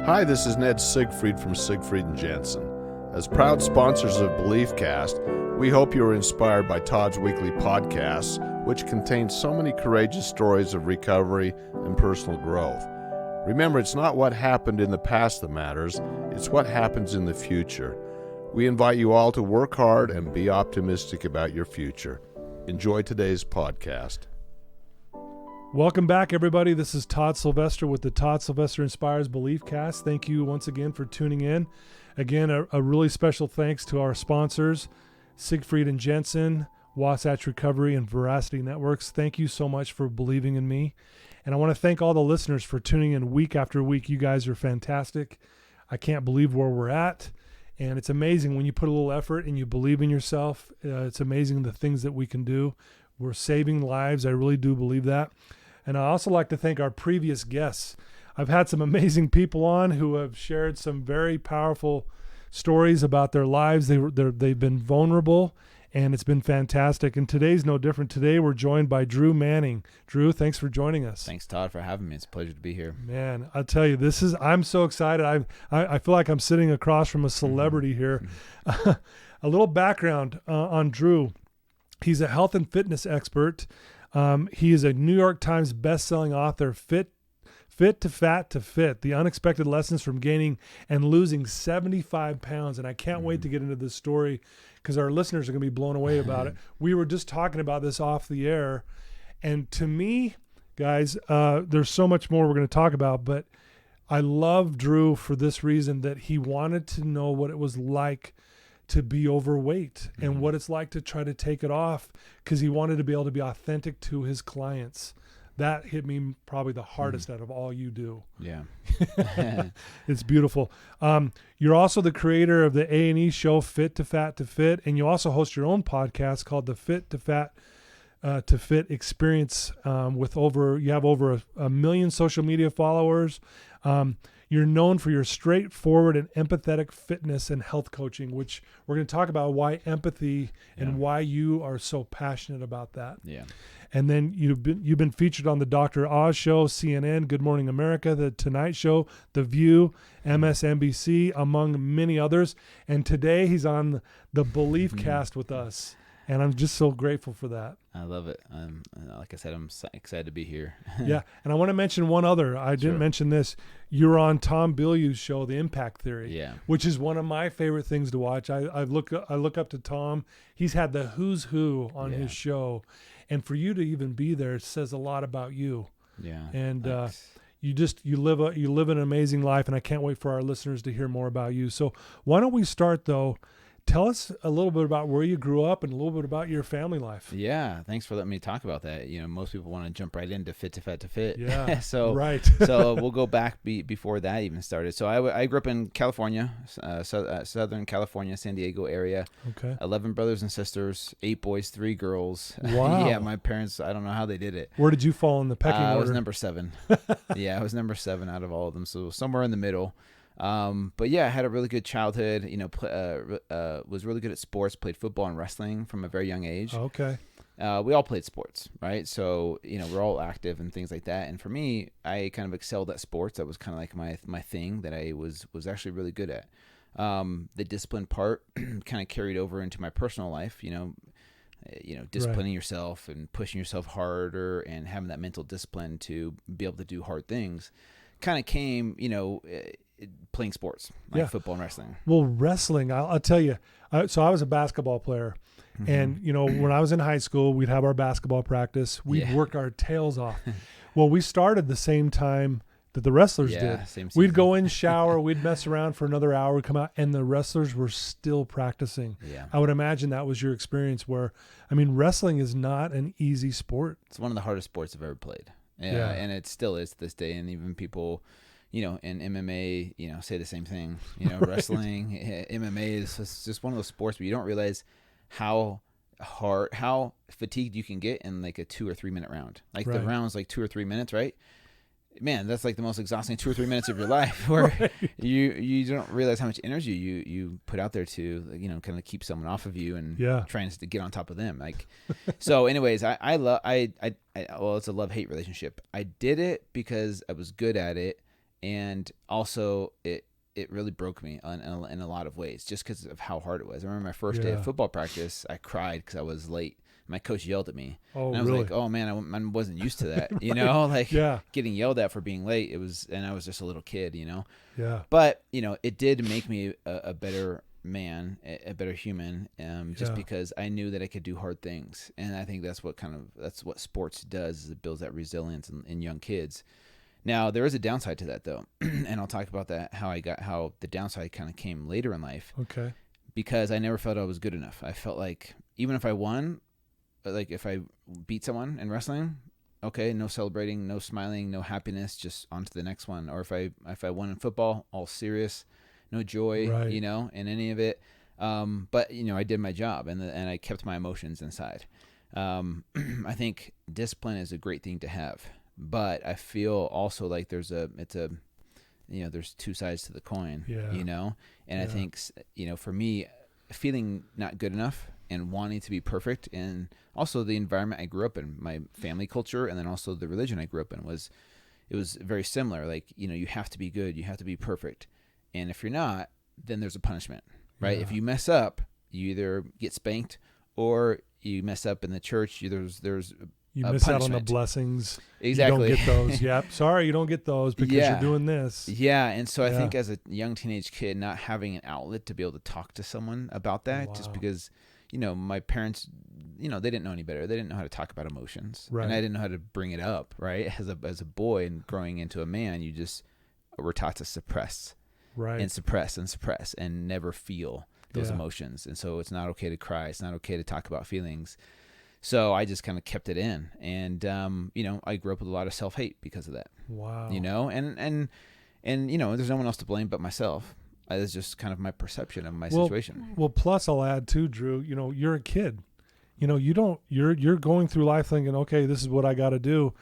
Hi, this is Ned Siegfried from Siegfried and Jensen. As proud sponsors of BeliefCast, we hope you are inspired by Todd's weekly podcasts, which contain so many courageous stories of recovery and personal growth. Remember, it's not what happened in the past that matters, it's what happens in the future. We invite you all to work hard and be optimistic about your future. Enjoy today's podcast. Welcome back, everybody. This is Todd Sylvester with the Todd Sylvester Inspires BeliefCast. Thank you once again for tuning in. Again, a really special thanks to our sponsors, Siegfried and Jensen, Wasatch Recovery, and Veracity Networks. Thank you so much for believing in me. And I want to thank all the listeners for tuning in week after week. You guys are fantastic. I can't believe where we're at. And it's amazing when you put a little effort and you believe in yourself. It's amazing the things that we can do. We're saving lives. I really do believe that. And I also like to thank our previous guests. I've had some amazing people on who have shared some very powerful stories about their lives. They've been vulnerable, and it's been fantastic. And today's no different. Today we're joined by Drew Manning. Drew, thanks for joining us. Thanks, Todd, for having me. It's a pleasure to be here. Man, I'll tell you, I'm so excited. I feel like I'm sitting across from a celebrity here. A little background on Drew. He's a health and fitness expert. He is a New York Times best-selling author, Fit to Fat to Fit, The Unexpected Lessons from Gaining and Losing 75 Pounds. And I can't wait to get into this story because our listeners are going to be blown away about it. We were just talking about this off the air. And to me, guys, there's so much more we're going to talk about, but I love Drew for this reason, that he wanted to know what it was like to be overweight and what it's like to try to take it off, because he wanted to be able to be authentic to his clients. That hit me probably the hardest out of all you do. Yeah. It's beautiful. You're also the creator of the A&E show Fit to Fat to Fit, and you also host your own podcast called the Fit to Fat to Fit Experience. You have over a million social media followers. You're known for your straightforward and empathetic fitness and health coaching, which we're going to talk about why empathy and why you are so passionate about that. Yeah. And then you've been featured on the Dr. Oz Show, CNN, Good Morning America, The Tonight Show, The View, MSNBC, among many others. And today he's on the BeliefCast with us. And I'm just so grateful for that. I love it. Like I said, I'm excited to be here. Yeah. And I want to mention one other. I didn't mention this. You're on Tom Bilyeu's show, The Impact Theory, which is one of my favorite things to watch. I look up to Tom. He's had the who's who on his show. And for you to even be there, it says a lot about you. Yeah. And you live an amazing life, and I can't wait for our listeners to hear more about you. So why don't we start, though? Tell us a little bit about where you grew up and a little bit about your family life. Yeah, thanks for letting me talk about that. You know, most people want to jump right into Fit to Fat to Fit. Yeah, so we'll go back before that even started. So I grew up in California, Southern California, San Diego area. Okay. 11 brothers and sisters, 8 boys, 3 girls. Wow. Yeah, my parents, I don't know how they did it. Where did you fall in the pecking order? I was number 7. Yeah, I was number 7 out of all of them, so somewhere in the middle. But yeah, I had a really good childhood, was really good at sports, played football and wrestling from a very young age. Okay. We all played sports, right? So, we're all active and things like that. And for me, I kind of excelled at sports. That was kind of like my thing that I was actually really good at. The discipline part kind of carried over into my personal life, disciplining yourself and pushing yourself harder and having that mental discipline to be able to do hard things kind of came, playing sports like football and wrestling. Well, wrestling, I'll tell you. So I was a basketball player, and when I was in high school, we'd have our basketball practice. We'd work our tails off. Well, we started the same time that the wrestlers did. Same we'd go in, shower, we'd mess around for another hour, come out, and the wrestlers were still practicing. Yeah. I would imagine that was your experience where, wrestling is not an easy sport. It's one of the hardest sports I've ever played. Yeah. And it still is to this day. And even people, in MMA, say the same thing. Wrestling, MMA is just one of those sports where you don't realize how fatigued you can get in like a 2 or 3 minute round. Like the round's like 2 or 3 minutes, right? Man, that's like the most exhausting 2 or 3 minutes of your life, where you don't realize how much energy you put out there to kind of keep someone off of you and trying to get on top of them. Like, so anyways, well, it's a love-hate relationship. I did it because I was good at it, And also it really broke me in a lot of ways just because of how hard it was. I remember my first day of football practice, I cried because I was late. My coach yelled at me. Oh, and I was really? like, oh man, I wasn't used to that, you Right. know, like getting yelled at for being late. And I was just a little kid, you know? Yeah. But, you know, it did make me a better man, a better human, just because I knew that I could do hard things. And I think that's what sports does, is it builds that resilience in young kids. Now, there is a downside to that, though, and I'll talk about that, how the downside kind of came later in life. Okay. Because I never felt I was good enough. I felt like even if I won, like if I beat someone in wrestling, okay, no celebrating, no smiling, no happiness, just on to the next one. Or if I won in football, all serious, no joy, you know, in any of it. But you know, I did my job, and I kept my emotions inside. I think discipline is a great thing to have. But I feel also like there's two sides to the coin, you know? And I think, you know, for me, feeling not good enough and wanting to be perfect, and also the environment I grew up in, my family culture, and then also the religion I grew up in, it was very similar. Like, you know, you have to be good, you have to be perfect. And if you're not, then there's a punishment, right? If you mess up, you either get spanked, or you mess up in the church, there's you miss punishment. out on the blessings. Exactly. You don't get those. Yep. Sorry, you don't get those because you're doing this. Yeah. And so I think as a young teenage kid, not having an outlet to be able to talk to someone about that, just because, you know, my parents, you know, they didn't know any better. They didn't know how to talk about emotions. Right. And I didn't know how to bring it up, right? As a boy and growing into a man, you just were taught to suppress. Right. And suppress and never feel those emotions. And so it's not okay to cry. It's not okay to talk about feelings. So I just kind of kept it in, and you know, I grew up with a lot of self-hate because of that. Wow. You know, and you know, there's no one else to blame but myself. It's just kind of my perception of my situation. Well, plus I'll add too, Drew. You know, you're a kid. You know, you're going through life thinking, okay, this is what I got to do,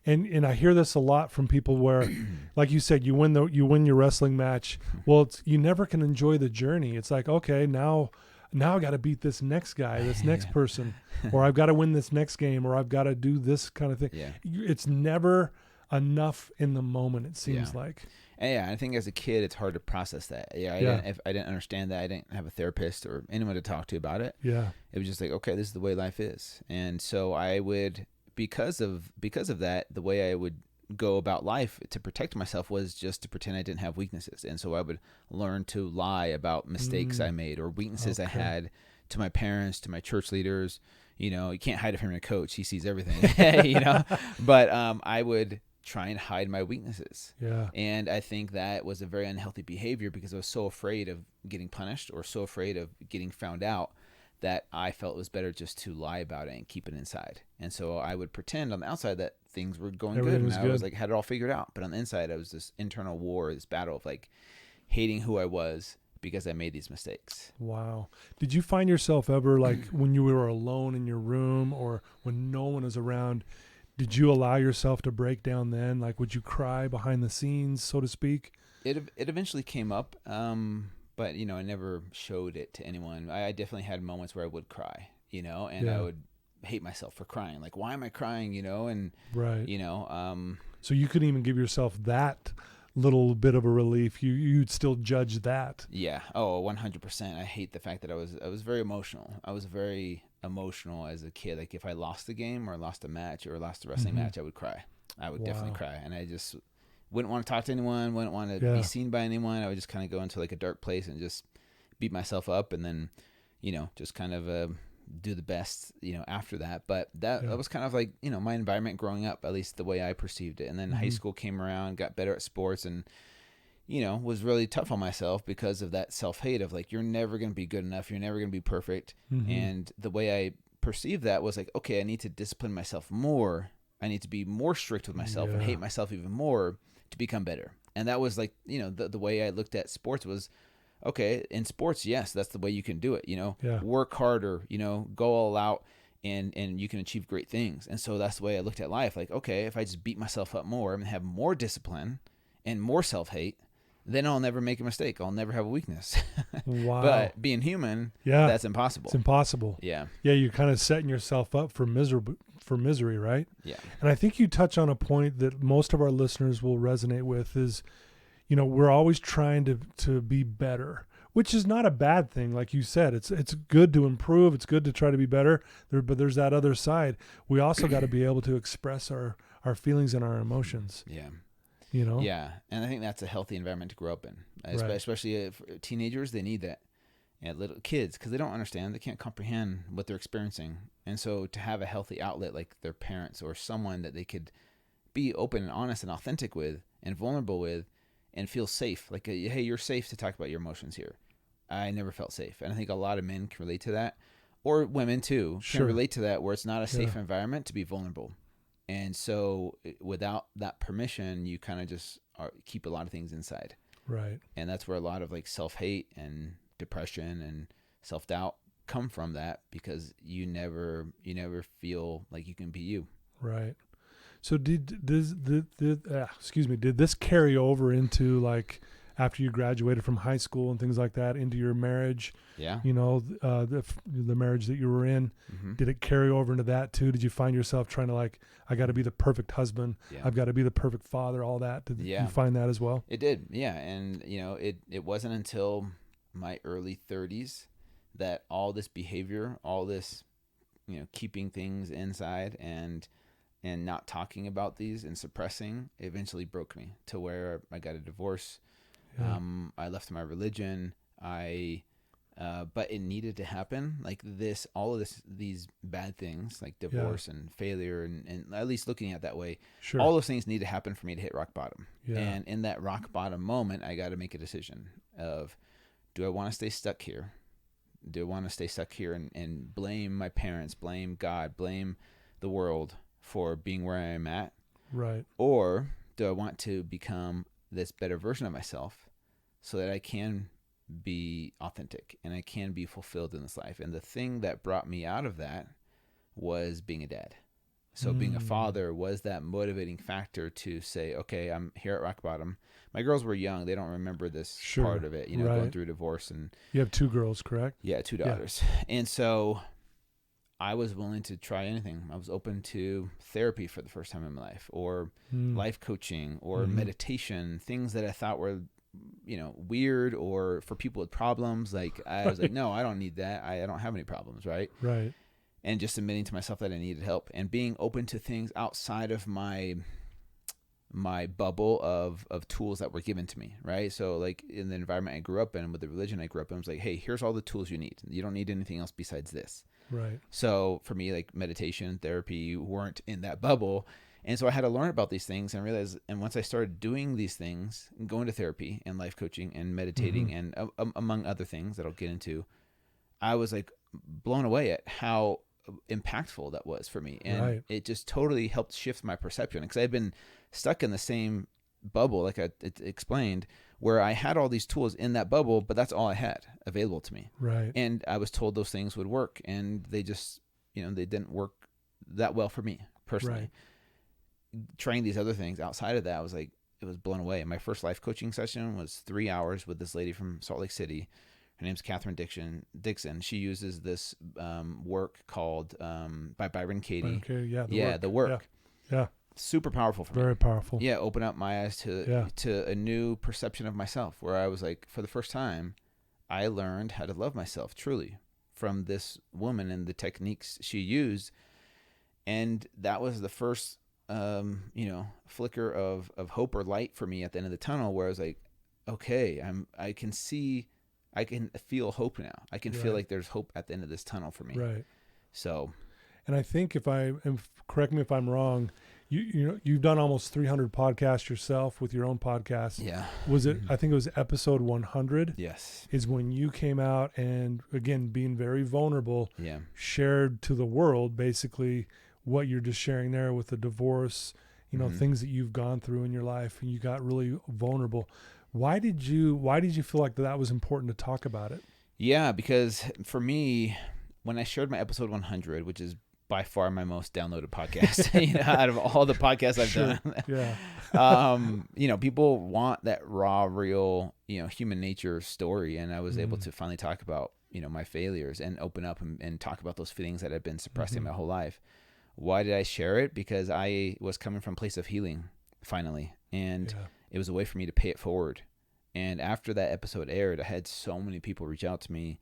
and I hear this a lot from people where, like you said, you win your wrestling match. Well, you never can enjoy the journey. It's like, okay, now I got to beat this next guy, this next person, or I've got to win this next game, or I've got to do this kind of thing. Yeah. It's never enough in the moment, it seems like. And yeah, I think as a kid, it's hard to process that. If I didn't understand that, I didn't have a therapist or anyone to talk to about it. Yeah. It was just like, okay, this is the way life is. And so I would, because of that, the way I would go about life to protect myself was just to pretend I didn't have weaknesses. And so I would learn to lie about mistakes I made or weaknesses I had to my parents, to my church leaders. You know, you can't hide it from your coach. He sees everything, you know, but I would try and hide my weaknesses. Yeah. And I think that was a very unhealthy behavior because I was so afraid of getting punished or so afraid of getting found out that I felt it was better just to lie about it and keep it inside. And so I would pretend on the outside that things were going good, and I was like, had it all figured out. But on the inside, I was this internal war, this battle of like hating who I was because I made these mistakes. Wow. Did you find yourself ever, like when you were alone in your room or when no one is around, did you allow yourself to break down then? Like, would you cry behind the scenes, so to speak? It eventually came up, but, you know, I never showed it to anyone. I definitely had moments where I would cry, you know, and I would hate myself for crying. Like, why am I crying, you know? And, you know. So you couldn't even give yourself that little bit of a relief. You'd still judge that. Yeah. Oh, 100%. I hate the fact that I was very emotional. I was very emotional as a kid. Like, if I lost a game or lost a match or lost a wrestling match, I would cry. I would definitely cry. And I just wouldn't want to talk to anyone, wouldn't want to be seen by anyone. I would just kind of go into like a dark place and just beat myself up, and then, you know, just kind of do the best, you know, after that. But that was kind of like, you know, my environment growing up, at least the way I perceived it. And then high school came around, got better at sports, and, you know, was really tough on myself because of that self-hate of like, you're never going to be good enough. You're never going to be perfect. And the way I perceived that was like, okay, I need to discipline myself more. I need to be more strict with myself and hate myself even more to become better. And that was like, you know, the way I looked at sports was, okay, in sports, yes, that's the way you can do it, you know, work harder, you know, go all out, and you can achieve great things. And so that's the way I looked at life. Like, okay, if I just beat myself up more and have more discipline and more self-hate, then I'll never make a mistake. I'll never have a weakness. Wow. But being human, that's impossible. It's impossible. Yeah. Yeah, you're kind of setting yourself up for misery, right? Yeah. And I think you touch on a point that most of our listeners will resonate with is, we're always trying to be better, which is not a bad thing. Like you said, it's good to improve. It's good to try to be better. But there's that other side. We also got to be able to express our feelings and our emotions. Yeah. Yeah. And I think that's a healthy environment to grow up in, Right. especially for teenagers. They need that. And little kids, because they don't understand, they can't comprehend what they're experiencing. And so to have a healthy outlet like their parents or someone that they could be open and honest and authentic with and vulnerable with and feel safe, like, hey, you're safe to talk about your emotions here. I never felt safe. And I think a lot of men can relate to that, or women too, can relate to that, where it's not a safe environment to be vulnerable. And so without that permission, you kind of just keep a lot of things inside. Right. And that's where a lot of like self-hate and depression and self-doubt come from, that because you never feel like you can be you. Right. So did this carry over into, like, after you graduated from high school and things like that, into your marriage? Yeah. The marriage that you were in, did it carry over into that too? Did you find yourself trying to, like, I got to be the perfect husband. Yeah. I've got to be the perfect father, all that. Did you find that as well? It did. Yeah. And it wasn't until my early 30s that all this behavior, all this, keeping things inside and not talking about these and suppressing, eventually broke me to where I got a divorce. Yeah. I left my religion. But it needed to happen. Like this, all of these bad things like divorce and failure and at least looking at it that way, all those things need to happen for me to hit rock bottom. Yeah. And in that rock bottom moment, I got to make a decision of, do I want to stay stuck here? Do I want to stay stuck here and blame my parents, blame God, blame the world for being where I am at? Right. Or do I want to become this better version of myself so that I can be authentic and I can be fulfilled in this life? And the thing that brought me out of that was being a dad. So being a father was that motivating factor to say, okay, I'm here at rock bottom. My girls were young. They don't remember this part of it, going through divorce. And you have 2 girls, correct? Yeah, 2 daughters. Yeah. And so I was willing to try anything. I was open to therapy for the first time in my life, or life coaching, or meditation, things that I thought were, weird, or for people with problems. Like I was like, no, I don't need that. I don't have any problems. Right. And just admitting to myself that I needed help and being open to things outside of my bubble of tools that were given to me. Right. So like in the environment I grew up in, with the religion I grew up in, it was like, hey, here's all the tools you need. You don't need anything else besides this. Right. So for me, like meditation, therapy weren't in that bubble. And so I had to learn about these things and realize, and once I started doing these things, going to therapy and life coaching and meditating and among other things that I'll get into, I was like blown away at how impactful that was for me. And it just totally helped shift my perception, because I'd been stuck in the same bubble, like I explained, where I had all these tools in that bubble, but that's all I had available to me. Right. And I was told those things would work, and they just, they didn't work that well for me personally. Right. Trying these other things outside of that, I was like, it was blown away. My first life coaching session was 3 hours with this lady from Salt Lake City. Her name's Catherine Dixon. She uses this work called by Byron Katie. The work. Yeah. Super powerful for me. Very powerful. Yeah, open up my eyes to a new perception of myself, where I was like, for the first time, I learned how to love myself truly from this woman and the techniques she used. And that was the first flicker of hope or light for me at the end of the tunnel, where I was like, okay, I can feel hope now. I can feel like there's hope at the end of this tunnel for me. Right. So, and I think correct me if I'm wrong, you've done almost 300 podcasts yourself with your own podcast. Yeah. Was it, I think it was episode 100. Yes. Is when you came out and, again, being very vulnerable, shared to the world basically what you're just sharing there with the divorce, things that you've gone through in your life, and you got really vulnerable. Why did you feel like that was important to talk about it? Yeah, because for me, when I shared my episode 100, which is by far my most downloaded podcast, out of all the podcasts I've done, people want that raw, real, human nature story. And I was able to finally talk about, my failures and open up and talk about those feelings that I've been suppressing my whole life. Why did I share it? Because I was coming from a place of healing finally. And it was a way for me to pay it forward. And after that episode aired, I had so many people reach out to me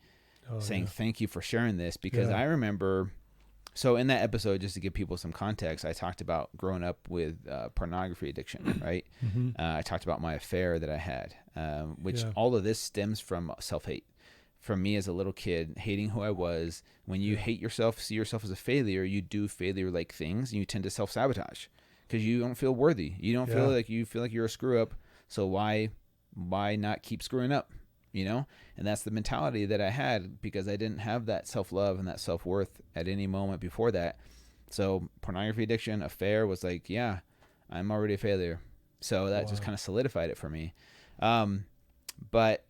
saying, thank you for sharing this, because I remember, so in that episode, just to give people some context, I talked about growing up with pornography addiction, right? I talked about my affair that I had, which all of this stems from self-hate. From me as a little kid, hating who I was. When you hate yourself, see yourself as a failure, you do failure-like things, and you tend to self-sabotage because you don't feel worthy. You don't feel like you're a screw-up, so why not keep screwing up, you know? And that's the mentality that I had, because I didn't have that self-love and that self-worth at any moment before that. So pornography addiction, affair was like, yeah, I'm already a failure. So that just kind of solidified it for me. But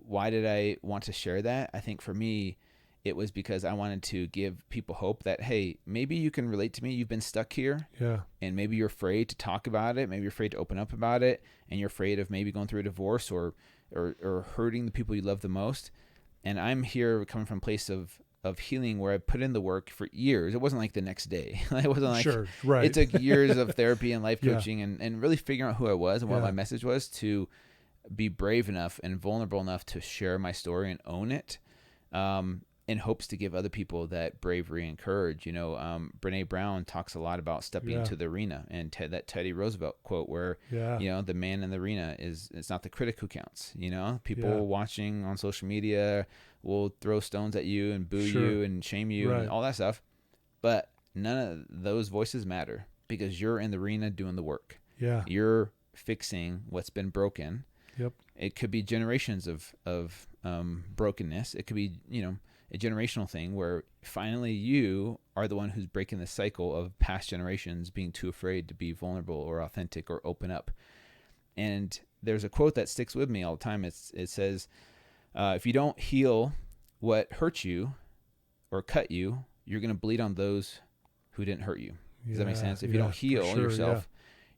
why did I want to share that? I think for me, it was because I wanted to give people hope that, hey, maybe you can relate to me. You've been stuck here. Yeah. And maybe you're afraid to talk about it. Maybe you're afraid to open up about it. And you're afraid of maybe going through a divorce or hurting the people you love the most. And I'm here coming from a place of healing where I put in the work for years. It wasn't like the next day. It wasn't like, it took years of therapy and life coaching and really figuring out who I was and what my message was, to be brave enough and vulnerable enough to share my story and own it, in hopes to give other people that bravery and courage. You know, Brene Brown talks a lot about stepping into the arena, and that Teddy Roosevelt quote where, you know, the man in the arena it's not the critic who counts. You know, people watching on social media will throw stones at you and boo you and shame you and all that stuff. But none of those voices matter, because you're in the arena doing the work. Yeah. You're fixing what's been broken. Yep. It could be generations of brokenness. It could be, you know, a generational thing where finally you are the one who's breaking the cycle of past generations being too afraid to be vulnerable or authentic or open up. And there's a quote that sticks with me all the time. It says, if you don't heal what hurt you or cut you, you're going to bleed on those who didn't hurt you. Does that make sense? If you don't heal yourself,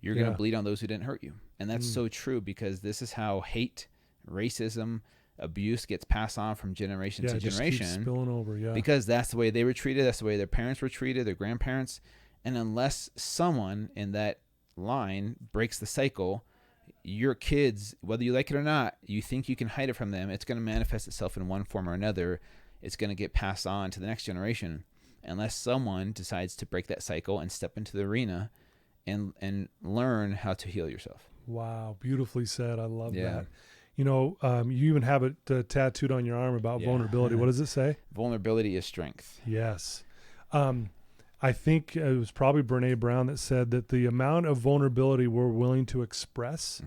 you're going to bleed on those who didn't hurt you. And that's so true, because this is how hate, racism, abuse gets passed on from generation to generation. Just keeps spilling over, because that's the way they were treated. That's the way their parents were treated, their grandparents. And unless someone in that line breaks the cycle, your kids, whether you like it or not, you think you can hide it from them, it's going to manifest itself in one form or another. It's going to get passed on to the next generation, unless someone decides to break that cycle and step into the arena and learn how to heal yourself. Wow, beautifully said. I love that. You know, you even have it tattooed on your arm about vulnerability. What does it say? Vulnerability is strength. Yes. I think it was probably Brene Brown that said that the amount of vulnerability we're willing to express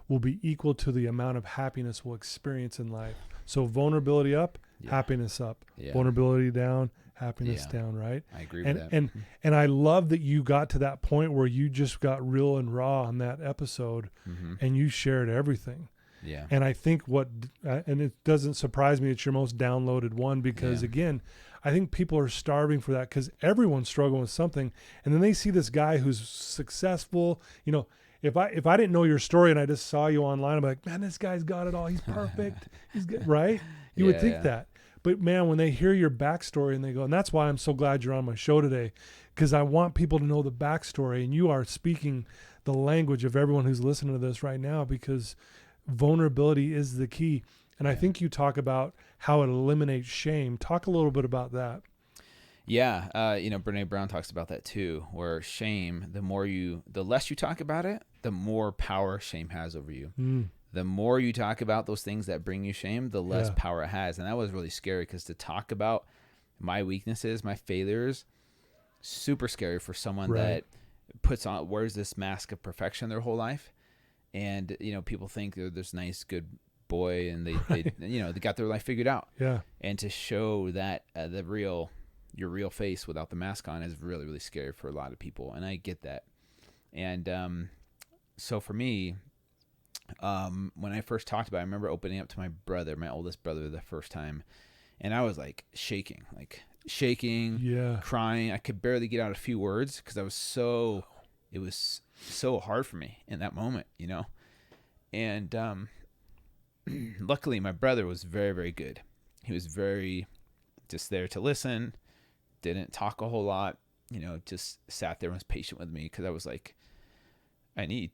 will be equal to the amount of happiness we'll experience in life. So vulnerability up, happiness up. Vulnerability down, happiness down, right? I agree with that. And I love that you got to that point where you just got real and raw on that episode, and you shared everything. Yeah. And I think and it doesn't surprise me it's your most downloaded one, because again, I think people are starving for that, because everyone's struggling with something. And then they see this guy who's successful. You know, if I didn't know your story and I just saw you online, I'm like, man, this guy's got it all. He's perfect. He's good, right? You would think that. But man, when they hear your backstory and they go, and that's why I'm so glad you're on my show today, because I want people to know the backstory, and you are speaking the language of everyone who's listening to this right now, because vulnerability is the key. And I think you talk about how it eliminates shame. Talk a little bit about that. Yeah. You know, Brene Brown talks about that too, where shame, the less you talk about it, the more power shame has over you. The more you talk about those things that bring you shame, the less power it has. And that was really scary, because to talk about my weaknesses, my failures, super scary for someone that wears this mask of perfection their whole life. And, you know, people think they're this nice, good boy, and they you know, they got their life figured out. Yeah. And to show that your real face without the mask on is really, really scary for a lot of people. And I get that. And so for me, when I first talked about it, I remember opening up to my brother, my oldest brother, the first time. And I was like shaking, crying. I could barely get out a few words, because it was so hard for me in that moment, you know? And luckily my brother was very, very good. He was very just there to listen, didn't talk a whole lot, you know, just sat there and was patient with me, because I was like, I need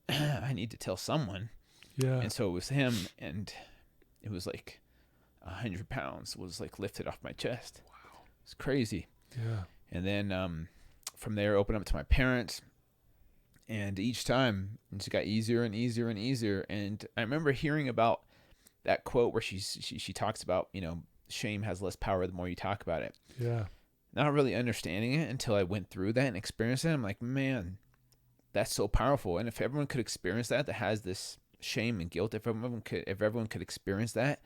I need to tell someone. Yeah. And so it was him, and it was like 100 pounds was like lifted off my chest. Wow. It's crazy. Yeah. And then from there, opened up to my parents. And each time it just got easier and easier and easier. And I remember hearing about that quote where she talks about, shame has less power the more you talk about it. Yeah. Not really understanding it until I went through that and experienced it. I'm like, man, that's so powerful. And if everyone could experience that has this shame and guilt, if everyone could experience that,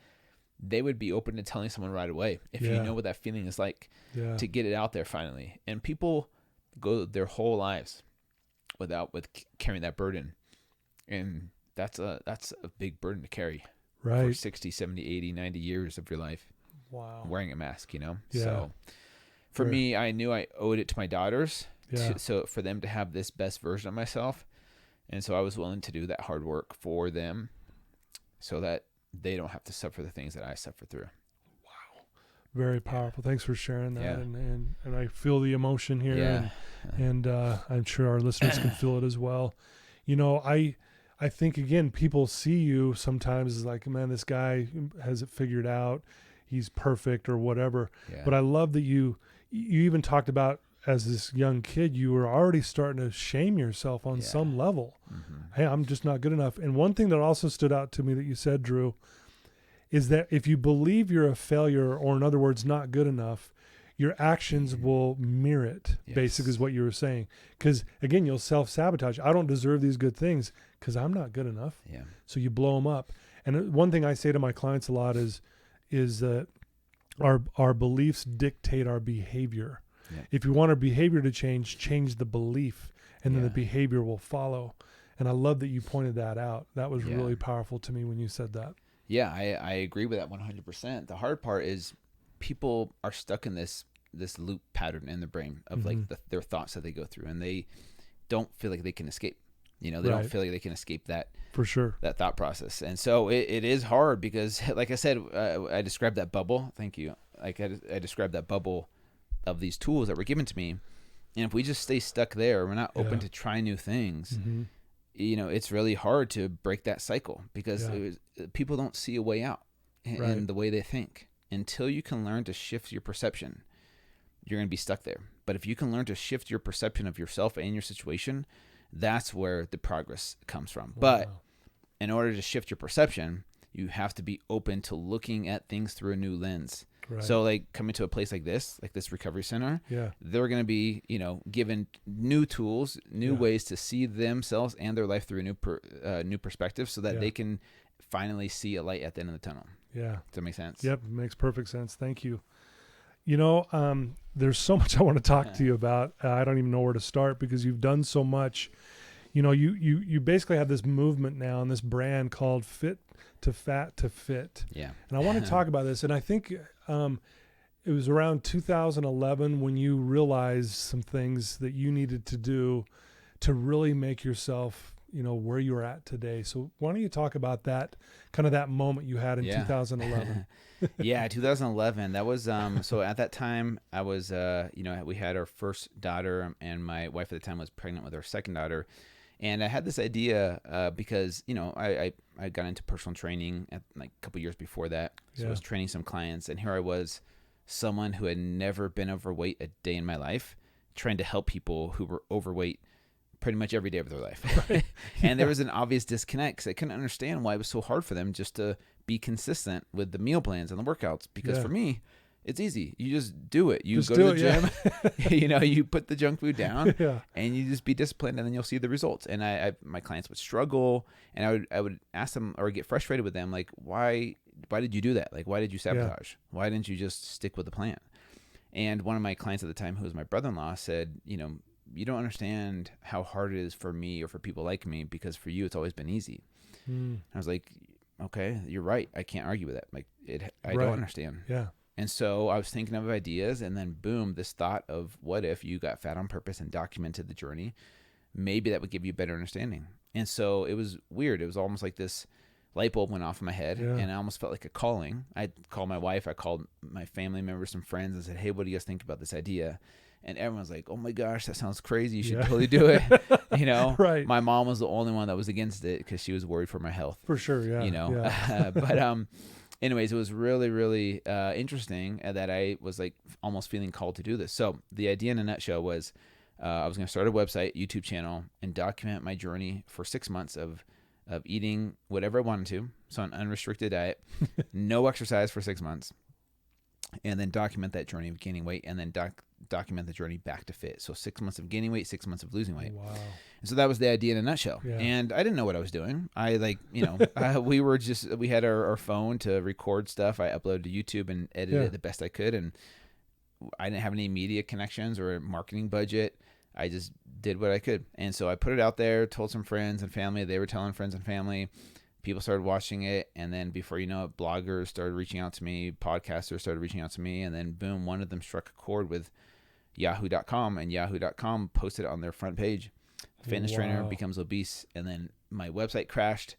they would be open to telling someone right away. If you know what that feeling is like, to get it out there finally. And people go their whole lives with carrying that burden. And that's a big burden to carry. Right. For 60, 70, 80, 90 years of your life. Wow. Wearing a mask, Yeah. So for me, I knew I owed it to my daughters. Yeah. So for them to have this best version of myself. And so I was willing to do that hard work for them so that they don't have to suffer the things that I suffer through. Wow. Very powerful. Thanks for sharing that. Yeah. And I feel the emotion here. Yeah. And I'm sure our listeners can feel it as well. I think, again, people see you sometimes as like, man, this guy has it figured out. He's perfect or whatever. Yeah. But I love that you even talked about, as this young kid, you were already starting to shame yourself on some level. Mm-hmm. Hey, I'm just not good enough. And one thing that also stood out to me that you said, Drew, is that if you believe you're a failure, or in other words, not good enough, your actions will mirror it, basically is what you were saying. Because, again, you'll self-sabotage. I don't deserve these good things because I'm not good enough. Yeah. So you blow them up. And one thing I say to my clients a lot is that our beliefs dictate our behavior. Yeah. If you want our behavior to change the belief, and then the behavior will follow. And I love that you pointed that out. That was really powerful to me when you said that. Yeah, I agree with that 100%. The hard part is people are stuck in this loop pattern in their brain of like their thoughts that they go through, and they don't feel like they can escape. They don't feel like they can escape that. For sure. That thought process. And so it is hard because, like I said, I described that bubble. Thank you. Like I described that bubble of these tools that were given to me. And if we just stay stuck there, we're not open to try new things. Mm-hmm. It's really hard to break that cycle because people don't see a way out in the way they think. Until you can learn to shift your perception, you're going to be stuck there. But if you can learn to shift your perception of yourself and your situation, that's where the progress comes from. Wow. But in order to shift your perception, you have to be open to looking at things through a new lens. Right. So like coming to a place like this recovery center, they're going to be, given new tools, new ways to see themselves and their life through a new perspective so that they can finally see a light at the end of the tunnel. Yeah. Does that make sense? Yep. It makes perfect sense. Thank you. There's so much I want to talk to you about. I don't even know where to start because you've done so much. You basically have this movement now and this brand called Fit to Fat to Fit. Yeah. And I want to talk about this. And I think it was around 2011 when you realized some things that you needed to do to really make yourself, where you're at today. So why don't you talk about that, kind of that moment you had in 2011? Yeah, 2011. That was so at that time I was we had our first daughter, and my wife at the time was pregnant with our second daughter. And I had this idea because I got into personal training at like a couple years before that. So I was training some clients, and here I was, someone who had never been overweight a day in my life, trying to help people who were overweight pretty much every day of their life. Right. And there was an obvious disconnect because I couldn't understand why it was so hard for them just to be consistent with the meal plans and the workouts. Because for me, it's easy. You just do it. You go to the gym, you put the junk food down and you just be disciplined, and then you'll see the results. And my clients would struggle, and I would ask them or get frustrated with them. Like, why did you do that? Like, why did you sabotage? Why didn't you just stick with the plan? And one of my clients at the time, who was my brother-in-law, said, you don't understand how hard it is for me or for people like me, because for you, it's always been easy. I was like, okay, you're right. I can't argue with that. Like I don't understand. Yeah. And so I was thinking of ideas, and then boom, this thought of what if you got fat on purpose and documented the journey? Maybe that would give you a better understanding. And so it was weird. It was almost like this light bulb went off in my head, and I almost felt like a calling. I called my wife. I called my family members, some friends, and said, hey, what do you guys think about this idea? And everyone's like, oh my gosh, that sounds crazy. You should totally do it. You know, Right. My mom was the only one that was against it because she was worried for my health. For sure. Yeah. You know, Yeah. but anyways, it was really, really interesting that I was like almost feeling called to do this. So the idea in a nutshell was I was going to start a website, YouTube channel, and document my journey for 6 months of eating whatever I wanted to. So an unrestricted diet, no exercise for 6 months, and then document that journey of gaining weight, and then document the journey back to fit. So 6 months of gaining weight, 6 months of losing weight. Wow. And so that was the idea in a nutshell. Yeah. And I didn't know what I was doing. I we had our phone to record stuff. I uploaded to YouTube and edited it the best I could. And I didn't have any media connections or a marketing budget. I just did what I could. And so I put it out there, told some friends and family. They were telling friends and family. People started watching it. And then before you know it, bloggers started reaching out to me. Podcasters started reaching out to me. And then boom, one of them struck a chord with Yahoo.com. And Yahoo.com posted it on their front page. Fitness trainer becomes obese. And then my website crashed.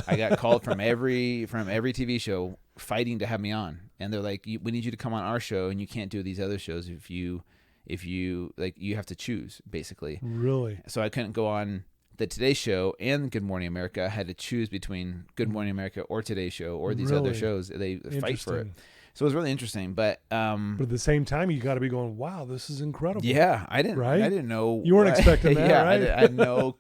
I got called from every TV show fighting to have me on. And they're like, we need you to come on our show. And you can't do these other shows if you like, you have to choose, basically. Really? So I couldn't go on the Today Show and Good Morning America. I had to choose between Good Morning America or Today Show or these other shows. They fight for it. So it was really interesting. But at the same time, you got to be going, wow, this is incredible. Yeah, I didn't know. You weren't expecting that, right? I had no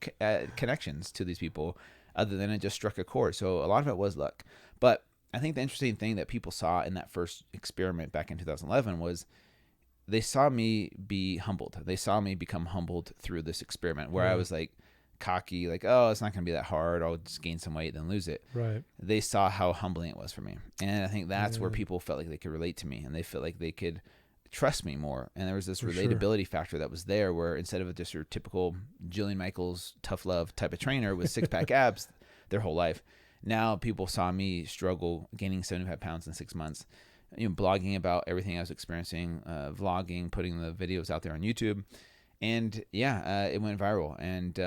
connections to these people other than it just struck a chord. So a lot of it was luck. But I think the interesting thing that people saw in that first experiment back in 2011 was they saw me be humbled. They saw me become humbled through this experiment where I was like cocky, like, oh, it's not going to be that hard. I'll just gain some weight, then lose it. Right. They saw how humbling it was for me. And I think that's where people felt like they could relate to me and they felt like they could trust me more. And there was this relatability factor that was there where instead of just your typical Jillian Michaels tough love type of trainer with 6-pack abs their whole life, now people saw me struggle gaining 75 pounds in 6 months. Blogging about everything I was experiencing, vlogging, putting the videos out there on YouTube. And it went viral. And,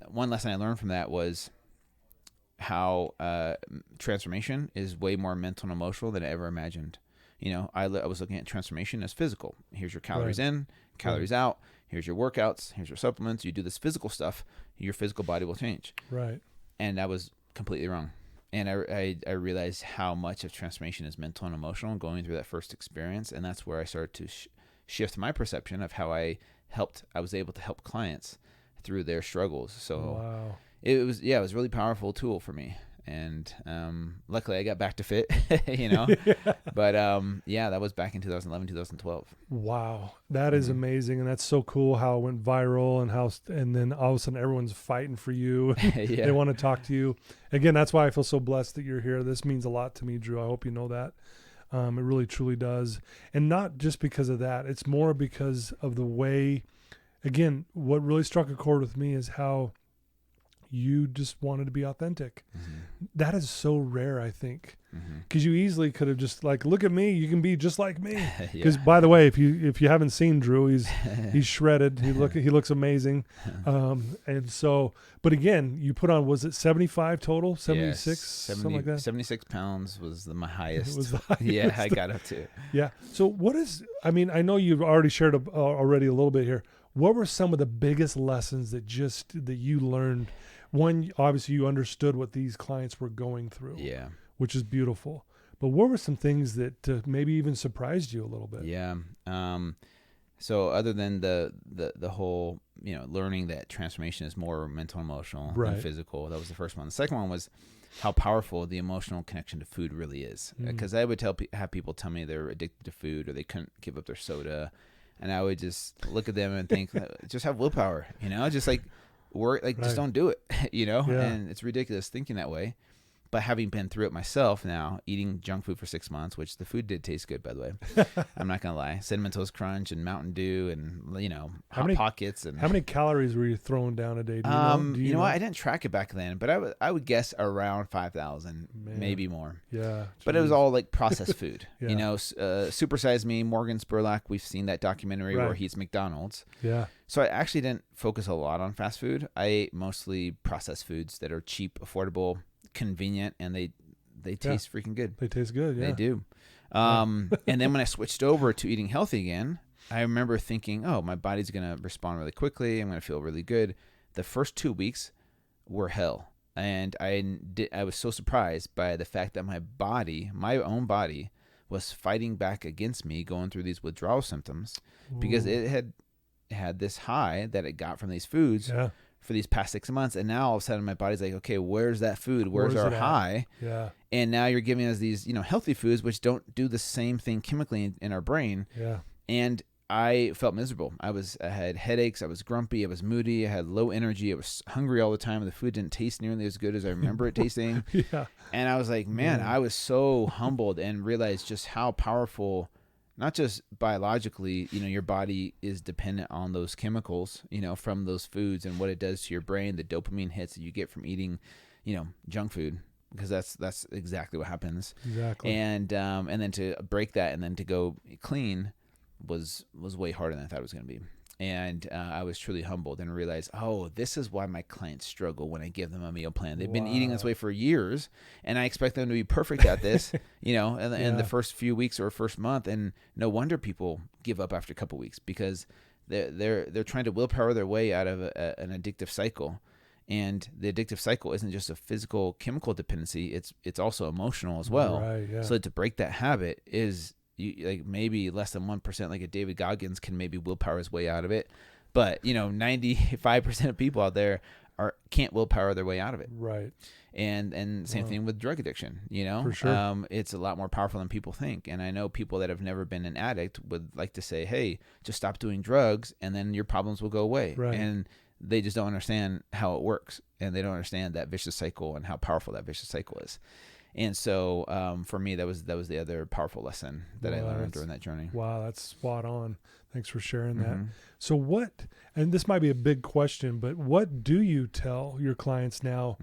one lesson I learned from that was how transformation is way more mental and emotional than I ever imagined. I was looking at transformation as physical. Here's your calories in, calories out. Here's your workouts. Here's your supplements. You do this physical stuff, your physical body will change. Right. And I was completely wrong. And I realized how much of transformation is mental and emotional going through that first experience. And that's where I started to shift my perception of how I was able to help clients through their struggles. So it was a really powerful tool for me. And luckily I got back to fit, but that was back in 2011, 2012. Wow. That is amazing. And that's so cool how it went viral and then all of a sudden everyone's fighting for you. They want to talk to you. Again, that's why I feel so blessed that you're here. This means a lot to me, Drew. I hope you know that. It really, truly does. And not just because of that. It's more because of the way, again, what really struck a chord with me is how you just wanted to be authentic. Mm-hmm. That is so rare, I think, because you easily could have just like, look at me, you can be just like me. Because by the way, if you haven't seen Drew, he's shredded. He looks amazing. And so, but again, you put on, was it 75 total? 76, something like that. 76 pounds was my highest. It was the highest. Yeah, I got up to. Yeah. So I know you've already shared already a little bit here. What were some of the biggest lessons that you learned? One, obviously you understood what these clients were going through, which is beautiful. But what were some things that maybe even surprised you a little bit? Yeah. So other than the whole, learning that transformation is more mental and emotional than physical, that was the first one. The second one was how powerful the emotional connection to food really is. Because I would have people tell me they're addicted to food or they couldn't give up their soda. And I would just look at them and think, just have willpower, just like, work, like just don't do it, and it's ridiculous thinking that way. But having been through it myself now, eating junk food for 6 months, which the food did taste good, by the way. I'm not gonna lie. Cinnamon Toast Crunch and Mountain Dew and Hot Pockets. And how many calories were you throwing down a day? Do you know? What? I didn't track it back then, but I would guess around 5,000, maybe more. Yeah. But it was all like processed food. Super Size Me, Morgan Spurlock. We've seen that documentary where he eats McDonald's. Yeah. So I actually didn't focus a lot on fast food. I ate mostly processed foods that are cheap, affordable, convenient, and they taste freaking good. They taste good. Yeah, they do. And then when I switched over to eating healthy again, I remember thinking, oh, my body's going to respond really quickly. I'm going to feel really good. The first 2 weeks were hell. And I was so surprised by the fact that my own body, was fighting back against me going through these withdrawal symptoms because it had this high that it got from these foods for these past 6 months. And now all of a sudden my body's like, okay, where's that food? Where's our high? Yeah. And now you're giving us these, healthy foods, which don't do the same thing chemically in our brain. Yeah. And I felt miserable. I had headaches. I was grumpy. I was moody. I had low energy. I was hungry all the time. The food didn't taste nearly as good as I remember it tasting. Yeah. And I was like, man, I was so humbled and realized just how powerful, not just biologically, your body is dependent on those chemicals, from those foods and what it does to your brain, the dopamine hits that you get from eating, junk food, because that's exactly what happens. Exactly. And then to break that and then to go clean was way harder than I thought it was going to be. And I was truly humbled and realized, oh, this is why my clients struggle when I give them a meal plan. They've been eating this way for years, and I expect them to be perfect at this, in the first few weeks or first month. And no wonder people give up after a couple weeks, because they're trying to willpower their way out of an addictive cycle. And the addictive cycle isn't just a physical chemical dependency; it's also emotional as well. Right, yeah. So to break that habit is maybe less than 1%, like a David Goggins can maybe willpower his way out of it, but 95% of people out there can't willpower their way out of it. Right. And same thing with drug addiction. For sure. It's a lot more powerful than people think. And I know people that have never been an addict would like to say, hey, just stop doing drugs and then your problems will go away. Right. And they just don't understand how it works, and they don't understand that vicious cycle and how powerful that vicious cycle is. And so for me, that was the other powerful lesson that I learned during that journey. Wow, that's spot on. Thanks for sharing that. So and this might be a big question, but what do you tell your clients now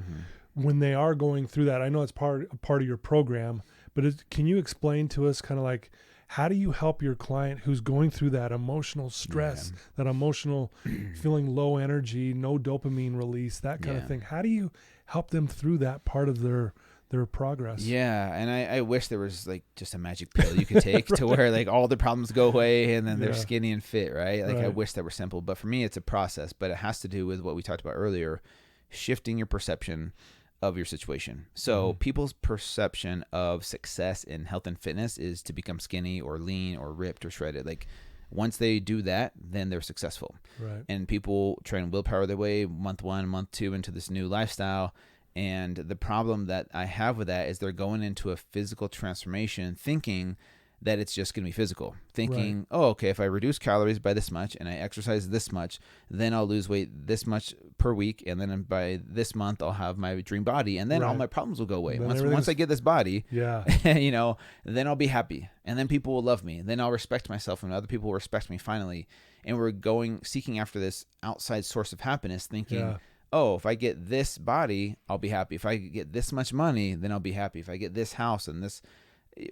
when they are going through that? I know it's part of your program, but can you explain to us kind of like, how do you help your client who's going through that emotional stress, that emotional feeling low energy, no dopamine release, that kind of thing? How do you help them through that part of their progress? Yeah. And I wish there was like just a magic pill you could take to where like all the problems go away and then they're skinny and fit, right? Like I wish that were simple, but for me it's a process, but it has to do with what we talked about earlier, shifting your perception of your situation. So people's perception of success in health and fitness is to become skinny or lean or ripped or shredded. Like once they do that, then they're successful. Right. And people try and willpower their way month 1, month 2 into this new lifestyle. And the problem that I have with that is they're going into a physical transformation thinking that it's just going to be physical. Thinking, oh, okay, if I reduce calories by this much and I exercise this much, then I'll lose weight this much per week. And then by this month, I'll have my dream body. And then all my problems will go away. Once I get this body, then I'll be happy. And then people will love me. And then I'll respect myself and other people will respect me finally. And we're seeking after this outside source of happiness, thinking, oh, if I get this body, I'll be happy. If I get this much money, then I'll be happy. If I get this house and this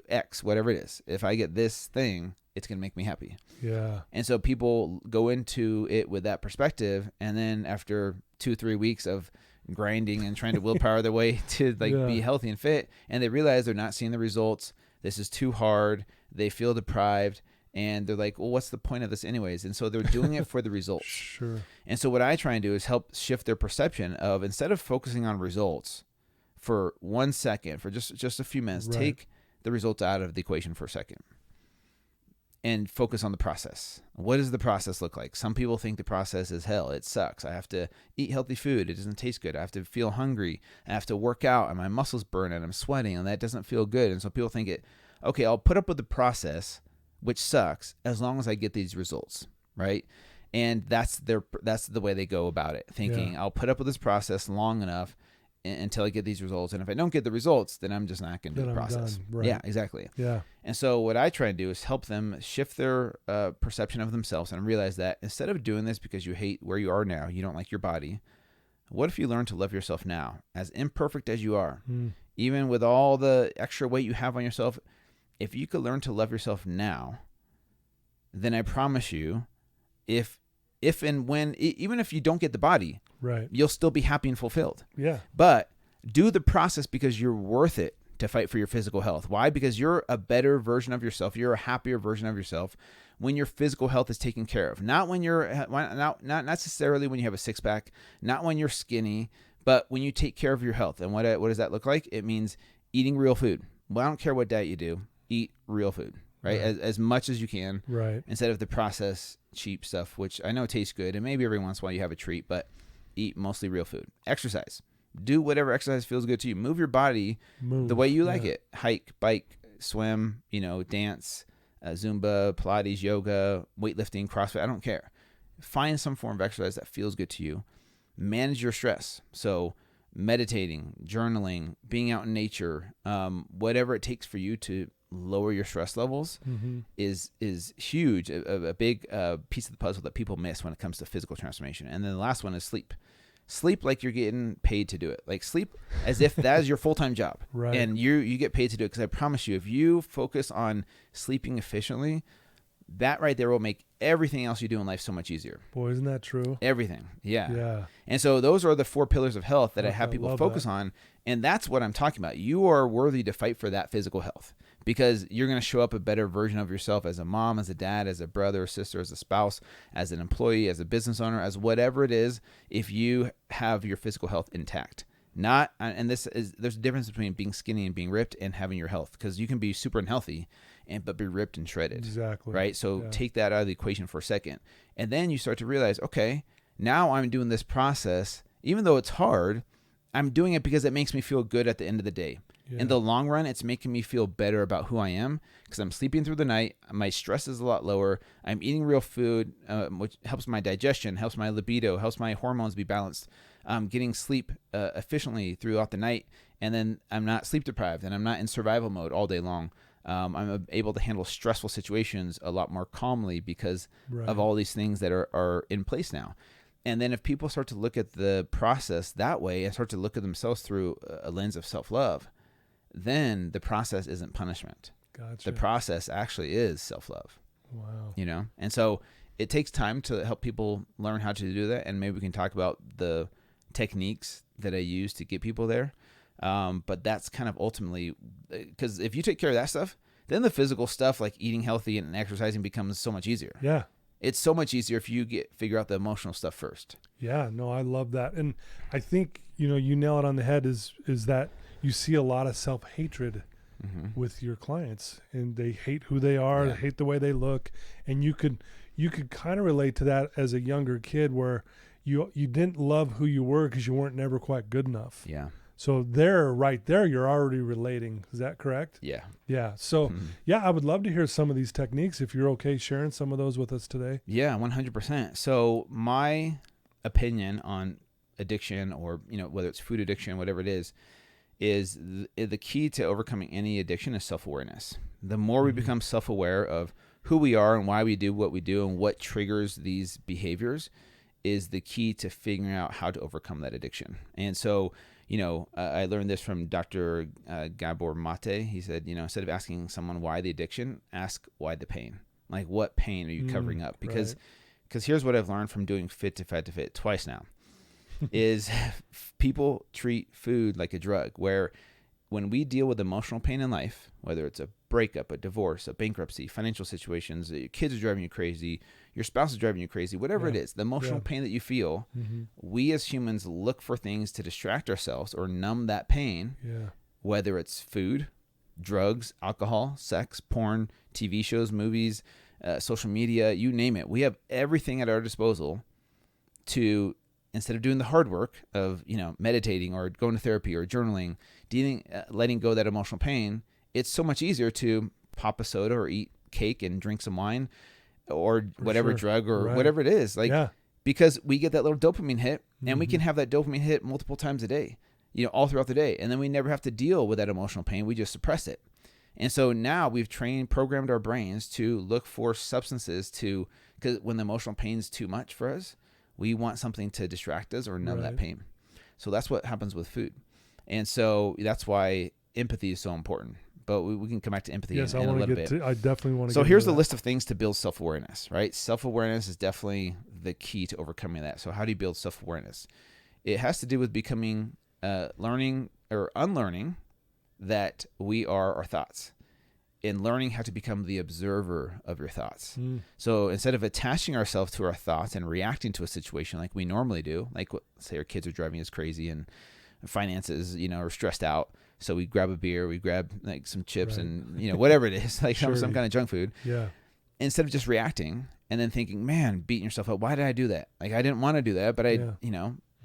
X, whatever it is, if I get this thing, it's going to make me happy. Yeah. And so people go into it with that perspective. And then after 2-3 weeks of grinding and trying to willpower their way to be healthy and fit, and they realize they're not seeing the results. This is too hard. They feel deprived. And they're like, well, what's the point of this anyways? And so they're doing it for the results. Sure. And so what I try and do is help shift their perception of, instead of focusing on results for 1 second, for just a few minutes, take the results out of the equation for a second and focus on the process. What does the process look like? Some people think the process is hell. It sucks. I have to eat healthy food. It doesn't taste good. I have to feel hungry. I have to work out and my muscles burn and I'm sweating and that doesn't feel good. And so people think okay, I'll put up with the process, which sucks, as long as I get these results, right? And that's the way they go about it, thinking I'll put up with this process long enough until I get these results. And if I don't get the results, then I'm just not going to do the process. Right. Yeah, exactly. Yeah. And so what I try to do is help them shift their perception of themselves and realize that instead of doing this because you hate where you are now, you don't like your body, what if you learn to love yourself now, as imperfect as you are, even with all the extra weight you have on yourself? If you could learn to love yourself now, then I promise you, if and when, even if you don't get the body, you'll still be happy and fulfilled. Yeah. But do the process because you're worth it to fight for your physical health. Why? Because you're a better version of yourself. You're a happier version of yourself when your physical health is taken care of. Not when you're not necessarily when you have a six pack, not when you're skinny, but when you take care of your health. And what does that look like? It means eating real food. Well, I don't care what diet you do. Eat real food, right? As much as you can, right? Instead of the processed cheap stuff, which I know tastes good, and maybe every once in a while you have a treat, but eat mostly real food. Exercise. Do whatever exercise feels good to you. Move your body the way you like it. Hike, bike, swim, dance, Zumba, Pilates, yoga, weightlifting, CrossFit. I don't care. Find some form of exercise that feels good to you. Manage your stress. So meditating, journaling, being out in nature, whatever it takes for you to lower your stress levels is huge. A big piece of the puzzle that people miss when it comes to physical transformation. And then the last one is sleep. Sleep like you're getting paid to do it. Like sleep as if that is your full-time job. Right. And you get paid to do it, because I promise you, if you focus on sleeping efficiently, that right there will make everything else you do in life so much easier. Boy, isn't that true? Everything. Yeah. Yeah. And so those are the 4 pillars of health that I have I people love focus that. on. And that's what I'm talking about. You are worthy to fight for that physical health, because you're going to show up a better version of yourself as a mom, as a dad, as a brother or sister, as a spouse, as an employee, as a business owner, as whatever it is, if you have your physical health intact. There's a difference between being skinny and being ripped and having your health, because you can be super unhealthy but be ripped and shredded. Exactly. Right? So take that out of the equation for a second. And then you start to realize, okay, now I'm doing this process, even though it's hard, I'm doing it because it makes me feel good at the end of the day. In the long run, it's making me feel better about who I am, because I'm sleeping through the night. My stress is a lot lower. I'm eating real food, which helps my digestion, helps my libido, helps my hormones be balanced. I'm getting sleep efficiently throughout the night, and then I'm not sleep deprived, and I'm not in survival mode all day long. I'm able to handle stressful situations a lot more calmly because of all these things that are in place now. And then if people start to look at the process that way and start to look at themselves through a lens of self-love, then the process isn't punishment. Gotcha. The process actually is self-love. Wow. And so it takes time to help people learn how to do that. And maybe we can talk about the techniques that I use to get people there. But that's kind of ultimately, because if you take care of that stuff, then the physical stuff like eating healthy and exercising becomes so much easier. Yeah. It's so much easier if you figure out the emotional stuff first. Yeah, no, I love that. And I think, you nail it on the head is that you see a lot of self-hatred with your clients, and they hate who they are, they hate the way they look. And you could kind of relate to that as a younger kid, where you didn't love who you were because you weren't never quite good enough. Yeah. So right there, you're already relating. Is that correct? Yeah. Yeah. So I would love to hear some of these techniques, if you're okay sharing some of those with us today. Yeah, 100%. So my opinion on addiction, or, whether it's food addiction, whatever it is the key to overcoming any addiction is self-awareness. The more we become self-aware of who we are and why we do what we do and what triggers these behaviors is the key to figuring out how to overcome that addiction. And so, I learned this from Dr. Gabor Mate. He said, instead of asking someone why the addiction, ask why the pain. Like, what pain are you covering up? Because here's what I've learned from doing Fit to Fat to Fit twice now, is people treat food like a drug, where when we deal with emotional pain in life, whether it's a breakup, a divorce, a bankruptcy, financial situations, your kids are driving you crazy, your spouse is driving you crazy, whatever it is, the emotional pain that you feel, we as humans look for things to distract ourselves or numb that pain, whether it's food, drugs, alcohol, sex, porn, TV shows, movies, social media, you name it. We have everything at our disposal to, instead of doing the hard work of, meditating or going to therapy or journaling, letting go of that emotional pain, it's so much easier to pop a soda or eat cake and drink some wine or whatever drug or whatever it is. Because we get that little dopamine hit, and we can have that dopamine hit multiple times a day, all throughout the day. And then we never have to deal with that emotional pain. We just suppress it. And so now we've programmed our brains to look for substances because when the emotional pain is too much for us, we want something to distract us or numb that pain. So that's what happens with food. And so that's why empathy is so important. But we can come back to empathy in a little bit. I definitely want to. So here's the list of things to build self-awareness, right? Self-awareness is definitely the key to overcoming that. So how do you build self-awareness? It has to do with becoming, learning or unlearning that we are our thoughts, in learning how to become the observer of your thoughts. So instead of attaching ourselves to our thoughts and reacting to a situation like we normally do, like say our kids are driving us crazy and finances, are stressed out. So we grab a beer, we grab like some chips and, whatever it is, like some kind of junk food. Yeah. Instead of just reacting and then thinking, man, beating yourself up. Why did I do that? Like, I didn't want to do that, but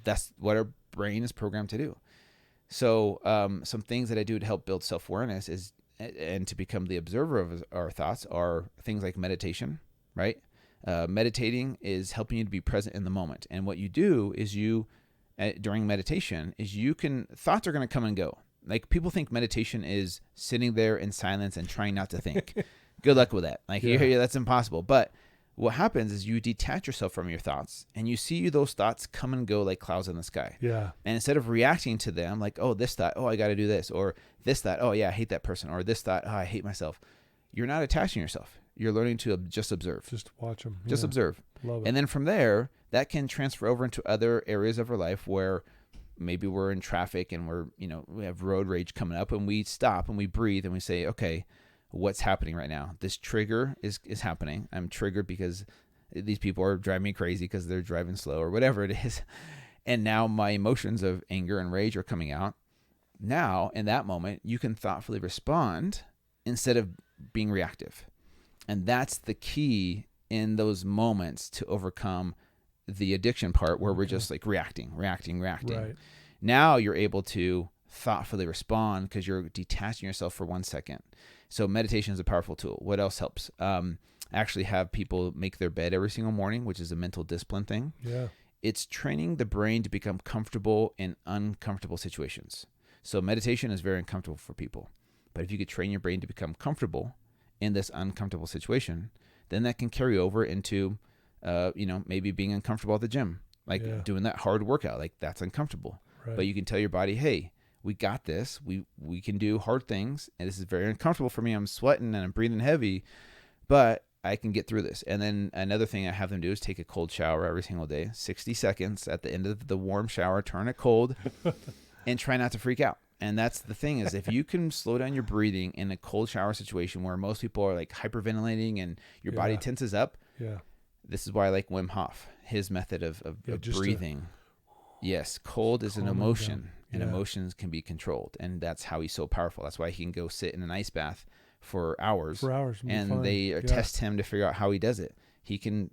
that's what our brain is programmed to do. So some things that I do to help build self-awareness and to become the observer of our thoughts are things like meditation, right? Meditating is helping you to be present in the moment. And what you do is during meditation thoughts are going to come and go. Like, people think meditation is sitting there in silence and trying not to think. Good luck with that. Like, that's impossible. But what happens is you detach yourself from your thoughts and you see those thoughts come and go like clouds in the sky. Yeah. And instead of reacting to them, like, oh, this thought, oh, I got to do this, or this thought, oh yeah, I hate that person, or this thought, oh, I hate myself. You're not attaching yourself. You're learning to just observe. Just watch them. Just observe. Love it. And then from there, that can transfer over into other areas of our life where maybe we're in traffic and we have road rage coming up, and we stop and we breathe and we say, okay, what's happening right now? This trigger is happening. I'm triggered because these people are driving me crazy because they're driving slow or whatever it is. And now my emotions of anger and rage are coming out. Now, in that moment, you can thoughtfully respond instead of being reactive. And that's the key in those moments to overcome the addiction part where we're just like reacting. Right. Now you're able to thoughtfully respond because you're detaching yourself for 1 second. So meditation is a powerful tool. What else helps? Actually have people make their bed every single morning, which is a mental discipline thing. Yeah. It's training the brain to become comfortable in uncomfortable situations. So meditation is very uncomfortable for people. But if you could train your brain to become comfortable in this uncomfortable situation, then that can carry over into, maybe being uncomfortable at the gym, like doing that hard workout, like that's uncomfortable. Right. But you can tell your body, hey, we got this. We can do hard things. And this is very uncomfortable for me. I'm sweating and I'm breathing heavy, but I can get through this. And then another thing I have them do is take a cold shower every single day, 60 seconds at the end of the warm shower, turn it cold and try not to freak out. And that's the thing is if you can slow down your breathing in a cold shower situation where most people are like hyperventilating and your body tenses up. Yeah. This is why I like Wim Hof, his method of breathing. Yes. Cold is an emotion and emotions can be controlled. And that's how he's so powerful. That's why he can go sit in an ice bath for hours. And they test him to figure out how he does it. He can,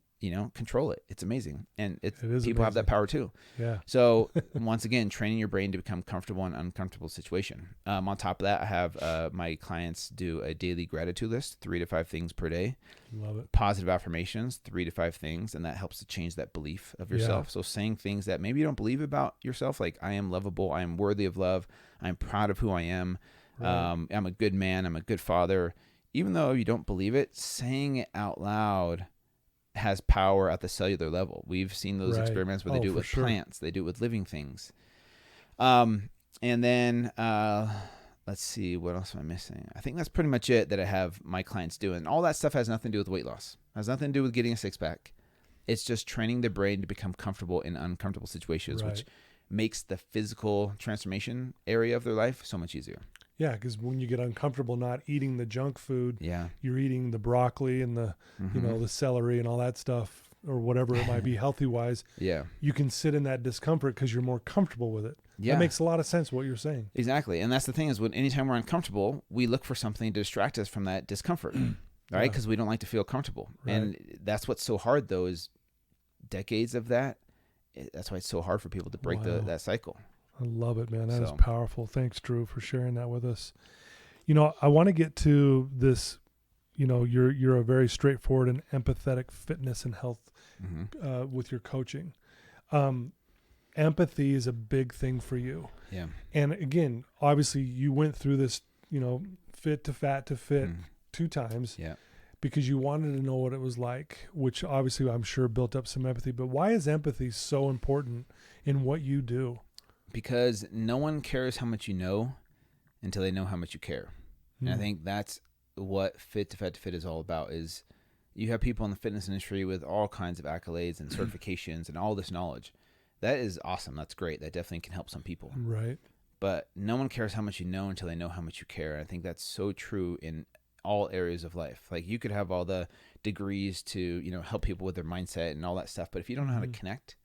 control it. It's amazing. And people have that power too. Yeah. So once again, training your brain to become comfortable in an uncomfortable situation. On top of that, I have my clients do a daily gratitude list, 3 to 5 things per day. Love it. Positive affirmations, 3 to 5 things. And that helps to change that belief of yourself. So saying things that maybe you don't believe about yourself, like I am lovable, I am worthy of love, I'm proud of who I am. Right. I'm a good man, I'm a good father. Even though you don't believe it, saying it out loud has power at the cellular level. We've seen those experiments where they do it with plants. They do it with living things. And then let's see, what else am I missing? I think that's pretty much it that I have my clients do. And all that stuff has nothing to do with weight loss. It has nothing to do with getting a six-pack. It's just training the brain to become comfortable in uncomfortable situations, which makes the physical transformation area of their life so much easier. Yeah, because when you get uncomfortable not eating the junk food, you're eating the broccoli and the the celery and all that stuff or whatever it might be healthy wise. Yeah, you can sit in that discomfort because you're more comfortable with it. Yeah, that makes a lot of sense what you're saying. Exactly, and that's the thing is when anytime we're uncomfortable, we look for something to distract us from that discomfort, right? Because we don't like to feel comfortable, and that's what's so hard though is decades of that. That's why it's so hard for people to break that cycle. I love it, man. That is powerful. Thanks, Drew, for sharing that with us. I want to get to this, you're a very straightforward and empathetic fitness and health with your coaching. Empathy is a big thing for you. Yeah. And again, obviously you went through this, fit to fat to fit 2 times. Yeah. Because you wanted to know what it was like, which obviously I'm sure built up some empathy. But why is empathy so important in what you do? Because no one cares how much you know until they know how much you care. And I think that's what Fit to Fat to Fit is all about is you have people in the fitness industry with all kinds of accolades and certifications and all this knowledge. That is awesome. That's great. That definitely can help some people. Right. but no one cares how much you know until they know how much you care. And I think that's so true in all areas of life. Like you could have all the degrees to, you know, help people with their mindset and all that stuff, but if you don't know how to connect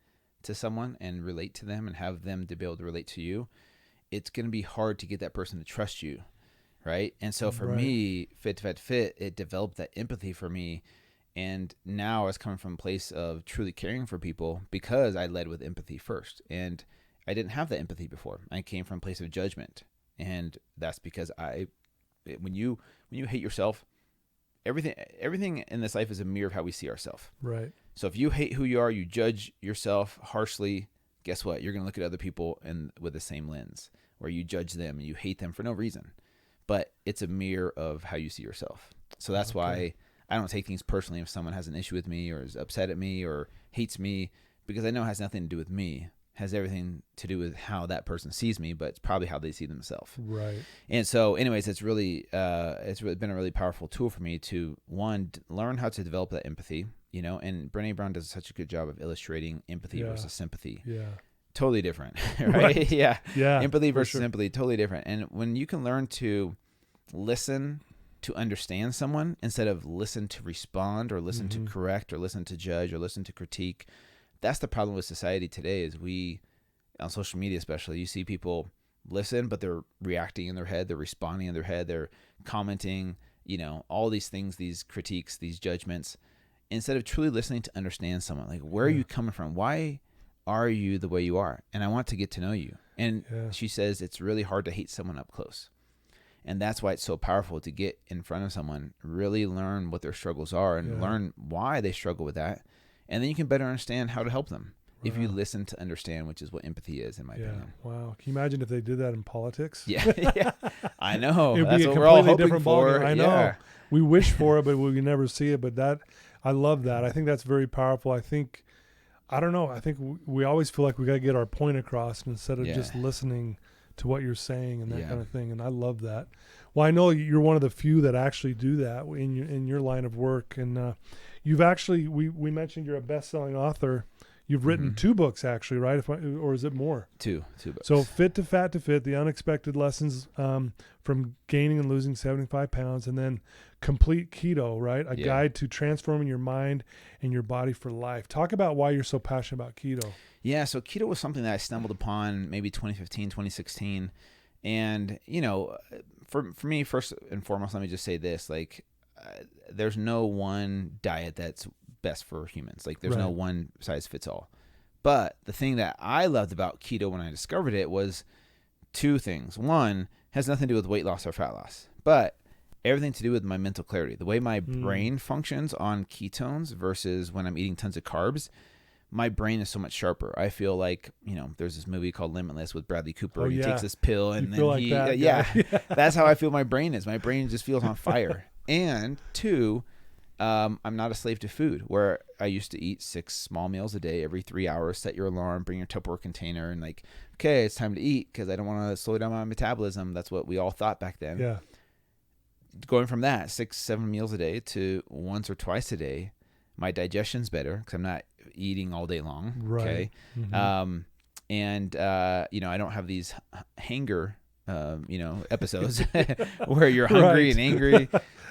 to someone and relate to them and have them to be able to relate to you, it's going to be hard to get that person to trust you. Right. And so for me, Fit to Fat to Fit, it developed that empathy for me. And now I was coming from a place of truly caring for people because I led with empathy first. And I didn't have that empathy before. I came from a place of judgment. And that's because when you hate yourself, everything in this life is a mirror of how we see ourselves. Right. So if you hate who you are, you judge yourself harshly, guess what? You're going to look at other people with the same lens, where you judge them and you hate them for no reason. But it's a mirror of how you see yourself. So that's why I don't take things personally if someone has an issue with me or is upset at me or hates me, because I know it has nothing to do with me. It has everything to do with how that person sees me, but it's probably how they see themselves. Right. And so anyways, it's really been a really powerful tool for me to, one, learn how to develop that empathy, you know, and Brené Brown does such a good job of illustrating empathy versus sympathy. Yeah. Totally different, right? Yeah. Empathy versus sure. sympathy, totally different. And when you can learn to listen to understand someone instead of listen to respond or listen to correct or listen to judge or listen to critique, that's the problem with society today. Is we, on social media especially, you see people listen, but they're reacting in their head, they're responding in their head, they're commenting, you know, all these things, these critiques, these judgments, instead of truly listening to understand someone. Like, where are you coming from? Why are you the way you are? And I want to get to know you. And she says it's really hard to hate someone up close. And that's why it's so powerful to get in front of someone, really learn what their struggles are and learn why they struggle with that. And then you can better understand how to help them if you listen to understand, which is what empathy is, in my opinion. Wow. Can you imagine if they did that in politics? Yeah. I know. It would That's be a what we're all completely hoping different for. ballgame. I know. Yeah. We wish for it, but we never see it. But I love that. I think that's very powerful. I think we always feel like we got to get our point across instead of just listening to what you're saying and that kind of thing. And I love that. Well, I know you're one of the few that actually do that in your line of work. And you've actually, we mentioned you're a best-selling author. You've written 2 books actually, right? Or is it more? Two books. So Fit to Fat to Fit, The Unexpected Lessons from Gaining and Losing 75 Pounds, and then Complete Keto, right? A guide to transforming your mind and your body for life. Talk about why you're so passionate about keto. Yeah, so keto was something that I stumbled upon maybe 2015, 2016. And, you know, for me, first and foremost, let me just say this, like, there's no one diet that's best for humans. Like, there's no one size fits all. But the thing that I loved about keto when I discovered it was 2 things. One, has nothing to do with weight loss or fat loss, but everything to do with my mental clarity. The way my brain functions on ketones versus when I'm eating tons of carbs, my brain is so much sharper. I feel like, you know, there's this movie called Limitless with Bradley Cooper. He takes this pill and that's how I feel my brain is. My brain just feels on fire. And 2, I'm not a slave to food, where I used to eat 6 small meals a day every 3 hours, set your alarm, bring your Tupperware container, and like, okay, it's time to eat because I don't want to slow down my metabolism. That's what we all thought back then. Yeah. Going from that 6-7 meals a day to once or twice a day, my digestion's better because I'm not eating all day long. Right. Okay. Mm-hmm. You know, I don't have these hanger, episodes where you're hungry and angry,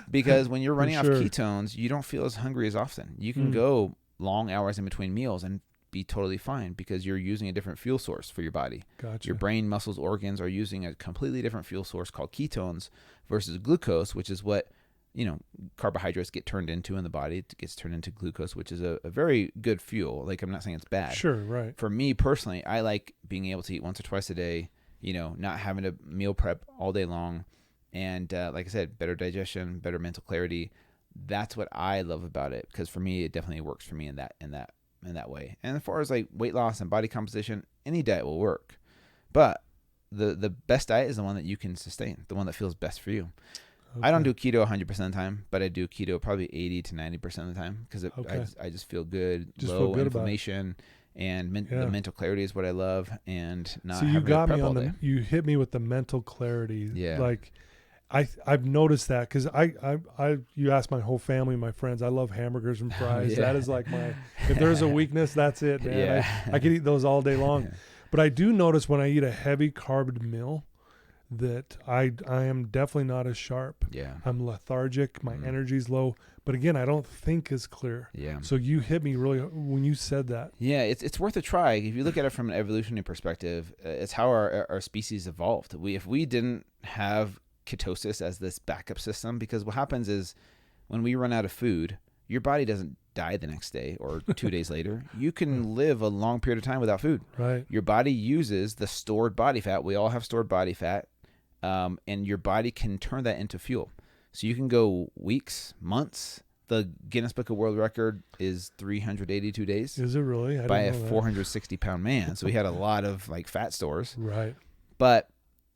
because when you're running off ketones, you don't feel as hungry as often. You can go long hours in between meals and be totally fine because you're using a different fuel source for your body. Gotcha. Your brain, muscles, organs are using a completely different fuel source called ketones versus glucose, which is what, you know, carbohydrates get turned into in the body. It gets turned into glucose, which is a very good fuel. Like, I'm not saying it's bad. Sure, right. For me personally, I like being able to eat once or twice a day, you know, not having to meal prep all day long. And like I said, better digestion, better mental clarity. That's what I love about it, because for me, it definitely works for me in that way. And as far as like weight loss and body composition, any diet will work. But the best diet is the one that you can sustain, the one that feels best for you. Okay. I don't do keto 100% of the time, but I do keto probably 80 to 90% of the time because I just feel good, low inflammation, and the mental clarity is what I love. And not you got me on you hit me with the mental clarity. Yeah. Like I've noticed that because you ask my whole family, my friends, I love hamburgers and fries. That is like if there's a weakness, that's it, man. I could eat those all day long. But I do notice when I eat a heavy carb meal that I am definitely not as sharp. Yeah. I'm lethargic. My energy's low. But again, I don't think as clear. Yeah. So you hit me really when you said that. Yeah, it's worth a try. If you look at it from an evolutionary perspective, it's how our species evolved. If we didn't have ketosis as this backup system, because what happens is when we run out of food, your body doesn't die the next day or 2 days later. You can live a long period of time without food. Right. Your body uses the stored body fat. We all have stored body fat, and your body can turn that into fuel. So you can go weeks, months. The Guinness Book of World Record is 382 days. Is it really? By a 460-pound man. So he had a lot of like fat stores. Right. But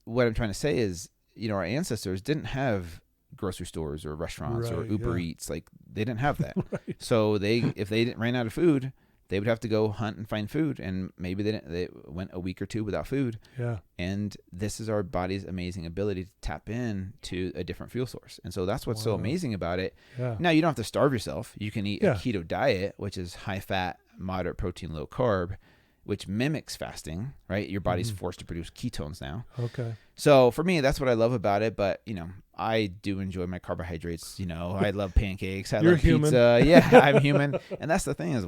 what I'm trying to say is, our ancestors didn't have grocery stores or restaurants or Uber Eats. Like they didn't have that. Right. So if they ran out of food, they would have to go hunt and find food. And maybe they went a week or two without food. Yeah. And this is our body's amazing ability to tap in to a different fuel source. And so that's what's so amazing about it. Yeah. Now, you don't have to starve yourself. You can eat a keto diet, which is high fat, moderate protein, low carb, which mimics fasting, right? Your body's forced to produce ketones now. Okay. So for me, that's what I love about it. But, I do enjoy my carbohydrates. I love pancakes. I You're love human. pizza. Yeah, I'm human. And that's the thing is,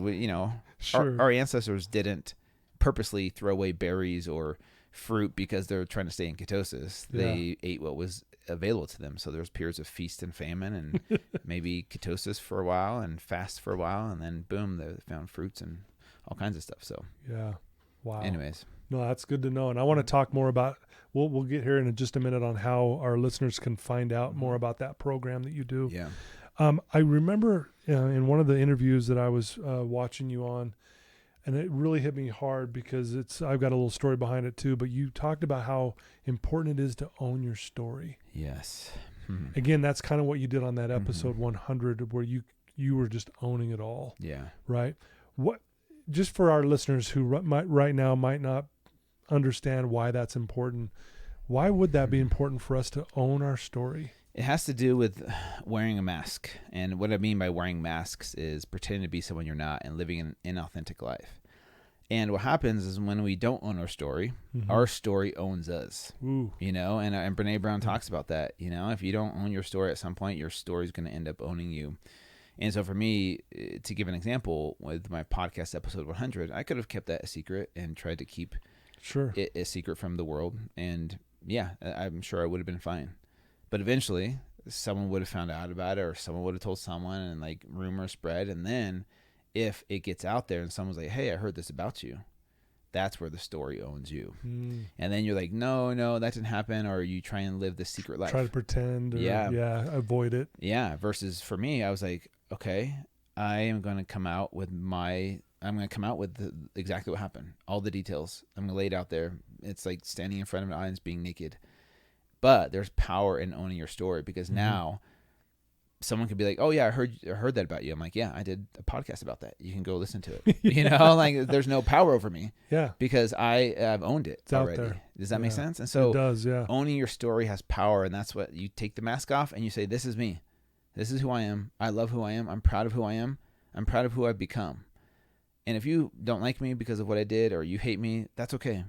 Sure. our ancestors didn't purposely throw away berries or fruit because they're trying to stay in ketosis. They ate what was available to them. So there's periods of feast and famine and maybe ketosis for a while and fast for a while. And then boom, they found fruits and all kinds of stuff. So yeah. Wow. anyways. No, that's good to know. And I want to talk more about, we'll get here in just a minute on how our listeners can find out more about that program that you do. Yeah. I remember in one of the interviews that I was watching you on, and it really hit me hard because I've got a little story behind it too, but you talked about how important it is to own your story. Yes. Again, that's kind of what you did on that episode 100 where you were just owning it all. Yeah. Right? What, just for our listeners who right now might not understand why that's important, why would that be important for us to own our story? It has to do with wearing a mask. And what I mean by wearing masks is pretending to be someone you're not and living an inauthentic life. And what happens is when we don't own our story owns us. Ooh. And Brene Brown talks about that. If you don't own your story at some point, your story is going to end up owning you. And so for me, to give an example, with my podcast episode 100, I could have kept that a secret and tried to keep it a secret from the world. And yeah, I'm sure I would have been fine. But eventually, someone would have found out about it, or someone would have told someone, and like rumors spread. And then if it gets out there and someone's like, hey, I heard this about you, that's where the story owns you. And then you're like, no, that didn't happen. Or you try and live this secret life. Try to pretend. Or, avoid it. Yeah. Versus for me, I was like, okay, I'm going to come out with exactly what happened. All the details. I'm going to lay it out there. It's like standing in front of an audience being naked. But there's power in owning your story, because now someone could be like, oh yeah, I heard that about you. I'm like, yeah, I did a podcast about that. You can go listen to it. Like there's no power over me. Yeah. Because I've owned it already. Out there. Does that make sense? And so it does, owning your story has power, and that's what you take the mask off and you say, this is me. This is who I am. I love who I am. I'm proud of who I am. I'm proud of who I've become. And if you don't like me because of what I did, or you hate me, that's okay.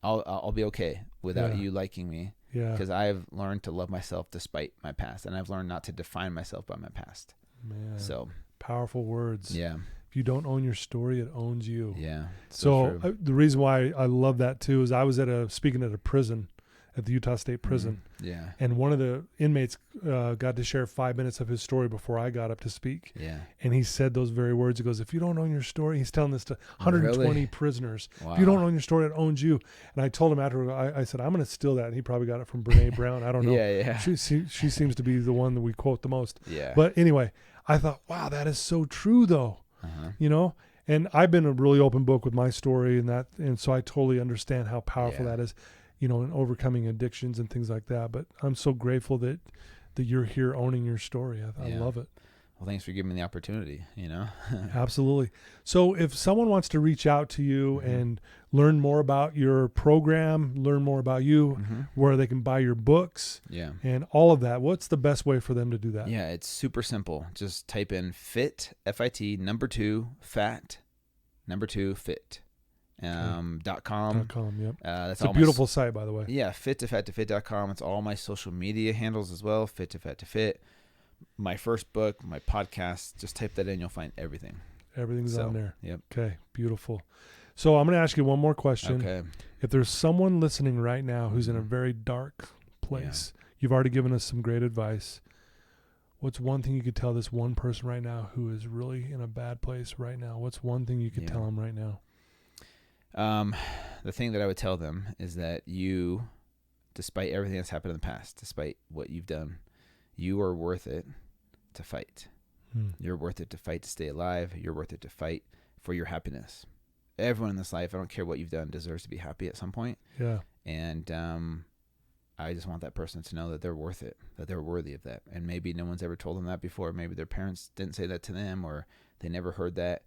I'll be okay without you liking me. Yeah. Because I've learned to love myself despite my past, and I've learned not to define myself by my past. Man. So powerful words. Yeah. If you don't own your story, it owns you. Yeah. So the reason why I love that too is I was speaking at a prison, at the Utah State Prison. Yeah. And one of the inmates got to share 5 minutes of his story before I got up to speak. Yeah. And he said those very words. He goes, if you don't own your story, he's telling this to 120 prisoners. Wow. If you don't own your story, it owns you. And I told him after, I said, I'm going to steal that. And he probably got it from Brene Brown. I don't know. Yeah. She seems to be the one that we quote the most. Yeah. But anyway, I thought, wow, that is so true though. And I've been a really open book with my story and so I totally understand how powerful that is. In overcoming addictions and things like that. But I'm so grateful that you're here owning your story. I love it. Well, thanks for giving me the opportunity, Absolutely. So if someone wants to reach out to you and learn more about your program, learn more about you, where they can buy your books and all of that, what's the best way for them to do that? Yeah, it's super simple. Just type in FIT, F-I-T, number 2, fat, number 2, fit. .com. Yep. That's It's a beautiful site, by the way. Yeah, fit.com. It's all my social media handles as well. Fit. My first book, my podcast. Just type that in, you'll find everything. Everything's on there. Yep. Okay, beautiful. So I'm going to ask you one more question. Okay. If there's someone listening right now who's in a very dark place, you've already given us some great advice. What's one thing you could tell this one person right now who is really in a bad place right now? What's one thing you could tell them right now? The thing that I would tell them is that you, despite everything that's happened in the past, despite what you've done, you are worth it to fight. You're worth it to fight to stay alive. You're worth it to fight for your happiness. Everyone in this life, I don't care what you've done, deserves to be happy at some point. Yeah. And I just want that person to know that they're worth it, that they're worthy of that. And maybe no one's ever told them that before. Maybe their parents didn't say that to them, or they never heard that.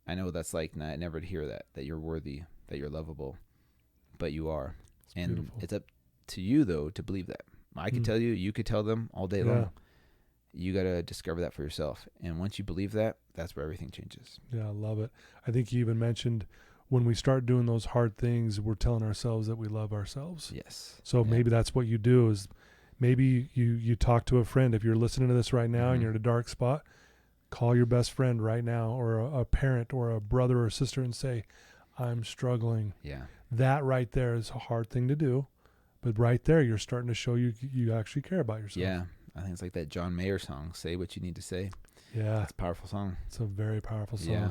I know that's like never to hear that you're worthy, that you're lovable, but you are. And beautiful. It's up to you, though, to believe that. I could tell you, you could tell them all day long. You got to discover that for yourself. And once you believe that, that's where everything changes. Yeah, I love it. I think you even mentioned when we start doing those hard things, we're telling ourselves that we love ourselves. Yes. So maybe that's what you do is maybe you talk to a friend. If you're listening to this right now and you're in a dark spot, call your best friend right now, or a parent or a brother or sister, and say, I'm struggling. Yeah. That right there is a hard thing to do. But right there, you're starting to show you actually care about yourself. Yeah. I think it's like that John Mayer song, Say What You Need to Say. Yeah. It's a powerful song. It's a very powerful song. Yeah.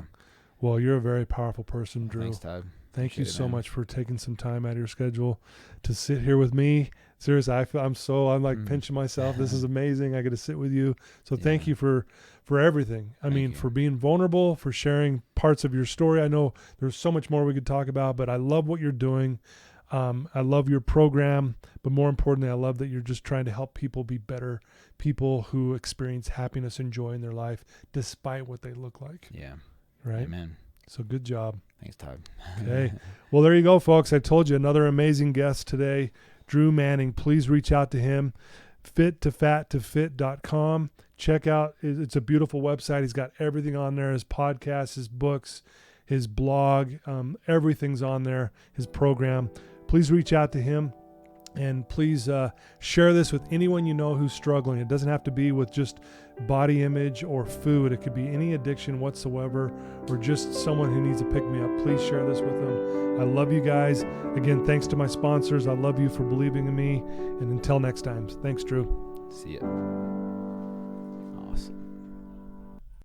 Well, you're a very powerful person, Drew. Thanks, Todd. Thank you so much for taking some time out of your schedule to sit here with me. Seriously, I'm like pinching myself. This is amazing. I get to sit with you. So thank you for everything. I mean, for being vulnerable, for sharing parts of your story. I know there's so much more we could talk about, but I love what you're doing. I love your program, but more importantly, I love that you're just trying to help people be better people who experience happiness and joy in their life despite what they look like. Yeah. Right? Amen. So good job. Thanks, Todd. Okay. Well, there you go, folks. I told you, another amazing guest today, Drew Manning. Please reach out to him, fit.com. Check out, it's a beautiful website. He's got everything on there, his podcasts, his books, his blog, everything's on there, his program. Please reach out to him, and please share this with anyone you know who's struggling. It doesn't have to be with just body image or food. It could be any addiction whatsoever, or just someone who needs a pick-me-up. Please share this with them. I love you guys. Again, thanks to my sponsors. I love you for believing in me. And until next time, thanks, Drew. See ya.